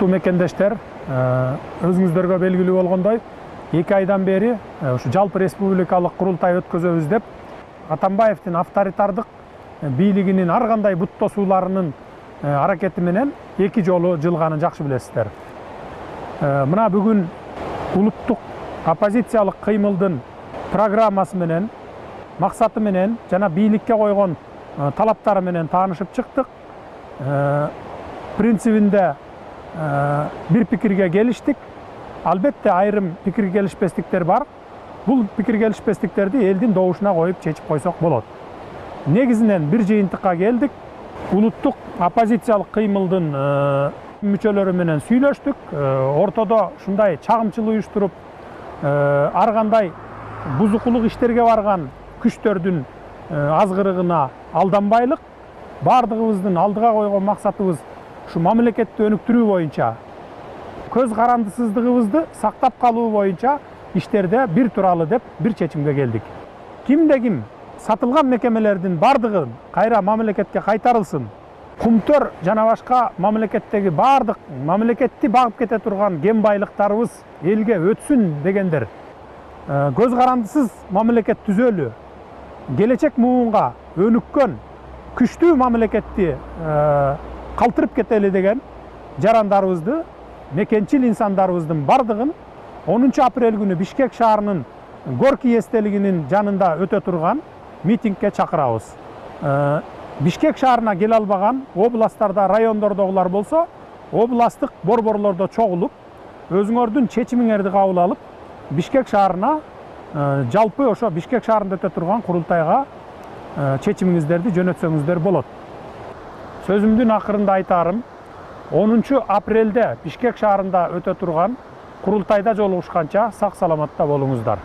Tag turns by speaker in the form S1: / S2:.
S1: урматтуу мекендештер, өзүңүздөргө белгилүү болгондой 2 айдан бери ушу жалпы республикалык курултай өткөзөбүз деп Атамбаевдин авторитардык бийлигинин ар кандай буттосууларынын аракети менен 2 жолу жылганын жакшы билесиздер. Мына бүгүн улуттук оппозициялык кыймылдын программасы менен, максаты менен жана бийликке койгон талаптары менен таанышып чыктык. Принцибинде бир пикирге келиштик. Албетте айрым пикир келишпестиктер бар. Бул пикир келишпестиктерди элдин добушуна коюп чечип койсок болот. Негизинен бир жыйынтыкка келдик. Улуттук оппозициялык кыймылдын мүчөлөрү менен сүйлөштүк. Ортодо ушундай чагымчыл уюштуруп, ар кандай бузукулук иштерге барган күчтөрдүн азгырыгына алданбайлык. Бардыгыбыздын алдыга койгон максатыбыз ушу мамлекетти өнүктүрүү боюнча, көз карандысыздыгыбызды сактап калуу боюнча иштерде бир туралы деп бир чечимге келдик. Кимде ким сатылган мекемелердин бардыгын кайра мамлекетке кайтарылсын. Кумтөр жана башка мамлекеттеги бардык мамлекетти багып кете турган кен байлыктарыбыз элге өтсүн дегендер. Көз карандысыз мамлекет түзөлү, келечек муунга өнүккөн күчтүү мамлекетти калтырып кетели деген жарандарыбызды, мекенчил инсандарыбыздын бардыгын 10 апрель күнү Бишкек шаарынын Горький эстелигинин жанында өтө турган митингке чакырабыз. Бишкек шаарына келе албаган областтарда, райондордогулар болсо, областтык борборлордо чогулуп, өзүңөрдүн чечимиңерди кабыл алып, Бишкек шаарына жалпы ошо Бишкек шаарында өтө турган курултайга чечимиңиздерди жөнөтсөңүздөр болот. Сөзүмдүн акырында айтарым, 10 апрелде Бишкек шаарында өтө турган курултайда жолугушканча сак саламатта болуңуздар.